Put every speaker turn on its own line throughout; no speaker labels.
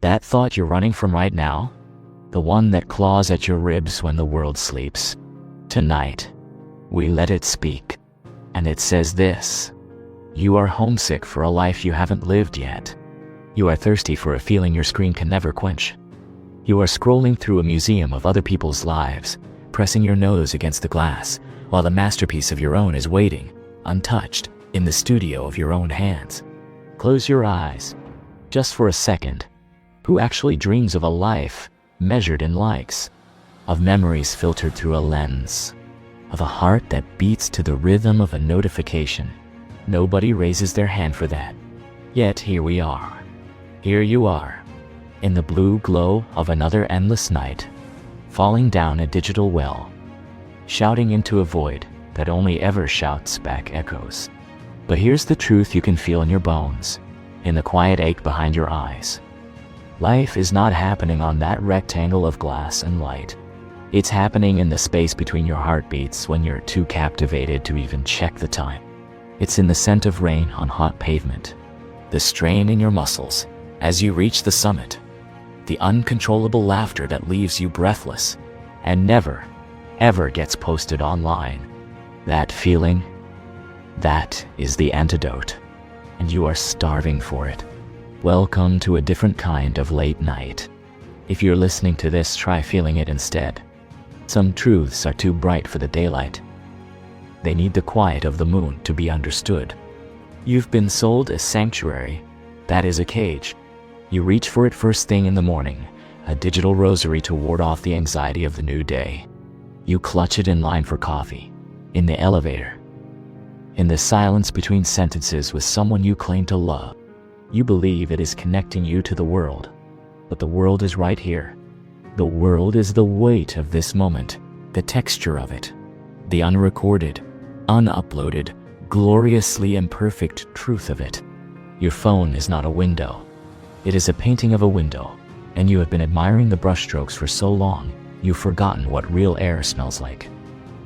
That thought you're running from right now? The one that claws at your ribs when the world sleeps. Tonight, we let it speak. And it says this: you are homesick for a life you haven't lived yet. You are thirsty for a feeling your screen can never quench. You are scrolling through a museum of other people's lives, pressing your nose against the glass, while the masterpiece of your own is waiting, untouched, in the studio of your own hands. Close your eyes, just for a second. Who actually dreams of a life measured in likes, of memories filtered through a lens, of a heart that beats to the rhythm of a notification? Nobody raises their hand for that. Yet here we are. Here you are, in the blue glow of another endless night, falling down a digital well, shouting into a void that only ever shouts back echoes. But here's the truth you can feel in your bones, in the quiet ache behind your eyes. Life is not happening on that rectangle of glass and light. It's happening in the space between your heartbeats when you're too captivated to even check the time. It's in the scent of rain on hot pavement, the strain in your muscles as you reach the summit, the uncontrollable laughter that leaves you breathless and never, ever gets posted online. That feeling, that is the antidote, and you are starving for it. Welcome to a different kind of late night. If you're listening to this, try feeling it instead. Some truths are too bright for the daylight. They need the quiet of the moon to be understood. You've been sold a sanctuary, that is a cage. You reach for it first thing in the morning, a digital rosary to ward off the anxiety of the new day. You clutch it in line for coffee, in the elevator, in the silence between sentences with someone you claim to love. You believe it is connecting you to the world, but the world is right here. The world is the weight of this moment, the texture of it, the unrecorded, unuploaded, gloriously imperfect truth of it. Your phone is not a window. It is a painting of a window, and you have been admiring the brushstrokes for so long, you've forgotten what real air smells like.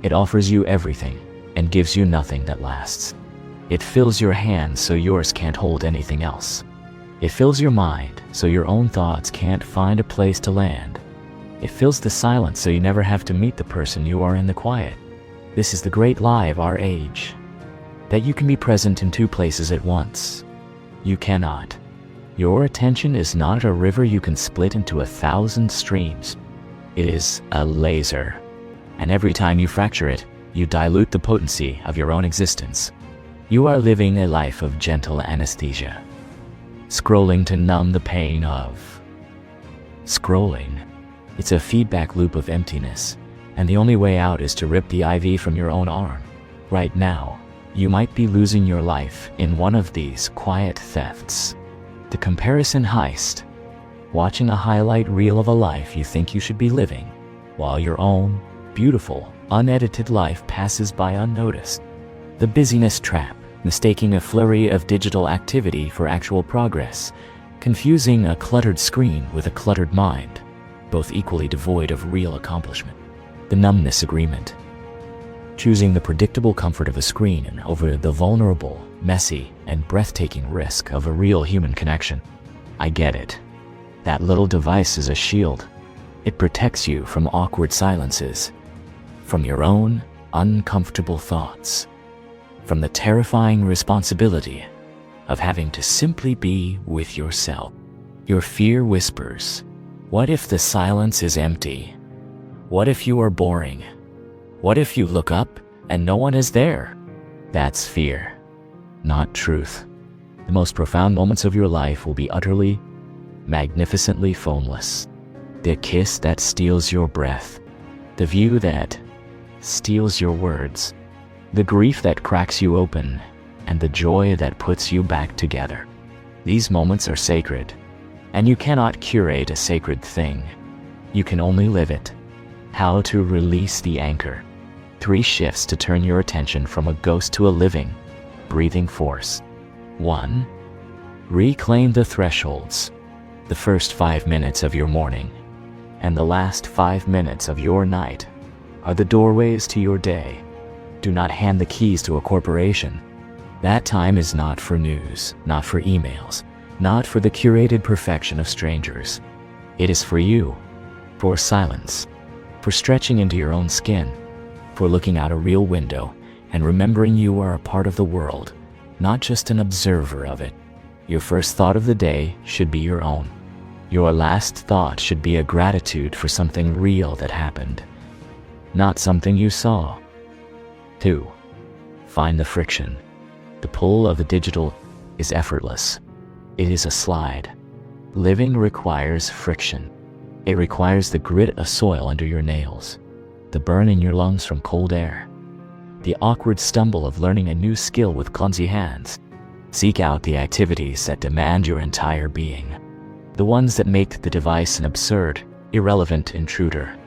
It offers you everything, and gives you nothing that lasts. It fills your hands so yours can't hold anything else. It fills your mind so your own thoughts can't find a place to land. It fills the silence so you never have to meet the person you are in the quiet. This is the great lie of our age, that you can be present in two places at once. You cannot. Your attention is not a river you can split into 1,000 streams. It is a laser, and every time you fracture it, you dilute the potency of your own existence. You are living a life of gentle anesthesia, scrolling to numb the pain of scrolling. It's a feedback loop of emptiness, and the only way out is to rip the IV from your own arm. Right now, you might be losing your life in one of these quiet thefts. The comparison heist, watching a highlight reel of a life you think you should be living, while your own beautiful, unedited life passes by unnoticed. The busyness trap, mistaking a flurry of digital activity for actual progress, confusing a cluttered screen with a cluttered mind, both equally devoid of real accomplishment. The numbness agreement, choosing the predictable comfort of a screen over the vulnerable, messy, and breathtaking risk of a real human connection. I get it. That little device is a shield. It protects you from awkward silences, from your own uncomfortable thoughts, from the terrifying responsibility of having to simply be with yourself. Your fear whispers, what if the silence is empty? What if you are boring? What if you look up and no one is there? That's fear, not truth. The most profound moments of your life will be utterly, magnificently phoneless. The kiss that steals your breath, the view that steals your words, the grief that cracks you open, and the joy that puts you back together. These moments are sacred, and you cannot curate a sacred thing. You can only live it. How to release the anchor. 3 shifts to turn your attention from a ghost to a living, breathing force. 1. Reclaim the thresholds. The first 5 minutes of your morning and the last 5 minutes of your night are the doorways to your day. Do not hand the keys to a corporation. That time is not for news, not for emails. not for the curated perfection of strangers. It is for you, for silence, for stretching into your own skin, for looking out a real window and remembering you are a part of the world, not just an observer of it. Your first thought of the day should be your own. Your last thought should be a gratitude for something real that happened, not something you saw. 2. Find the friction. The pull of the digital is effortless. It is a slide. Living requires friction. It requires the grit of soil under your nails, the burn in your lungs from cold air, the awkward stumble of learning a new skill with clumsy hands. Seek out the activities that demand your entire being, the ones that make the device an absurd, irrelevant intruder.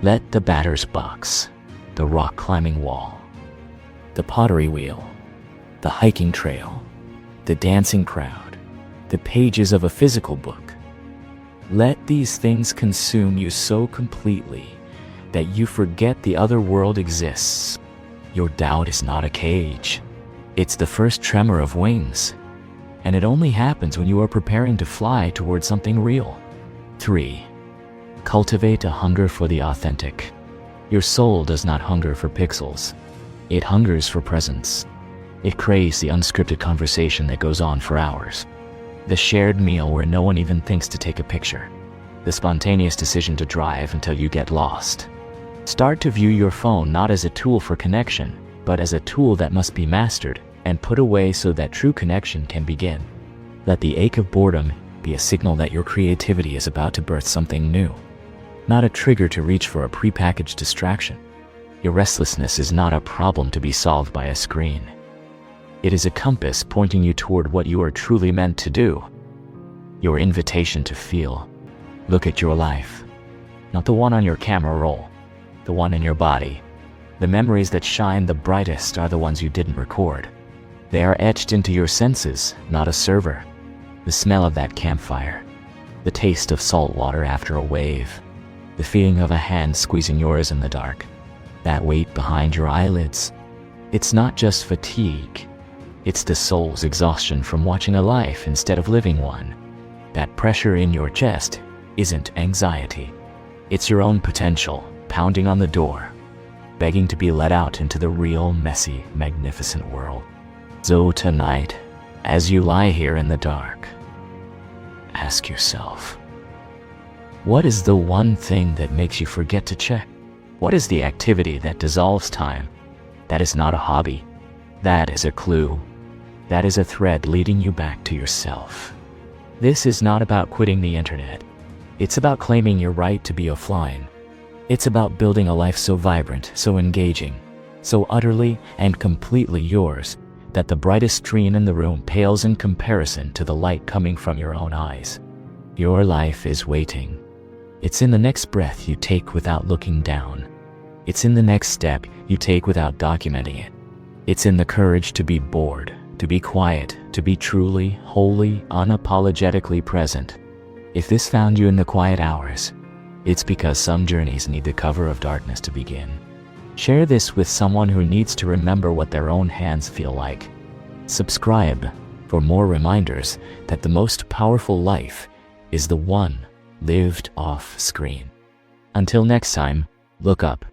Let the batter's box, the rock climbing wall, the pottery wheel, the hiking trail, the dancing crowd, the pages of a physical book. Let these things consume you so completely that you forget the other world exists. Your doubt is not a cage. It's the first tremor of wings, and it only happens when you are preparing to fly towards something real. 3. Cultivate a hunger for the authentic. Your soul does not hunger for pixels. It hungers for presence. It craves the unscripted conversation that goes on for hours. The shared meal where no one even thinks to take a picture. The spontaneous decision to drive until you get lost. Start to view your phone not as a tool for connection, but as a tool that must be mastered and put away so that true connection can begin. Let the ache of boredom be a signal that your creativity is about to birth something new, not a trigger to reach for a prepackaged distraction. Your restlessness is not a problem to be solved by a screen. It is a compass pointing you toward what you are truly meant to do. Your invitation to feel. Look at your life. Not the one on your camera roll, the one in your body. The memories that shine the brightest are the ones you didn't record. They are etched into your senses, not a server. The smell of that campfire, the taste of salt water after a wave, the feeling of a hand squeezing yours in the dark, that weight behind your eyelids. It's not just fatigue. It's the soul's exhaustion from watching a life instead of living one. That pressure in your chest isn't anxiety. It's your own potential pounding on the door, begging to be let out into the real, messy, magnificent world. So tonight, as you lie here in the dark, ask yourself, what is the one thing that makes you forget to check? What is the activity that dissolves time? That is not a hobby. That is a clue. That is a thread leading you back to yourself. This is not about quitting the internet. It's about claiming your right to be offline. It's about building a life so vibrant, so engaging, so utterly and completely yours that the brightest screen in the room pales in comparison to the light coming from your own eyes. Your life is waiting. It's in the next breath you take without looking down. It's in the next step you take without documenting it. It's in the courage to be bored, to be quiet, to be truly, wholly, unapologetically present. If this found you in the quiet hours, it's because some journeys need the cover of darkness to begin. Share this with someone who needs to remember what their own hands feel like. Subscribe for more reminders that the most powerful life is the one lived off screen. Until next time, look up.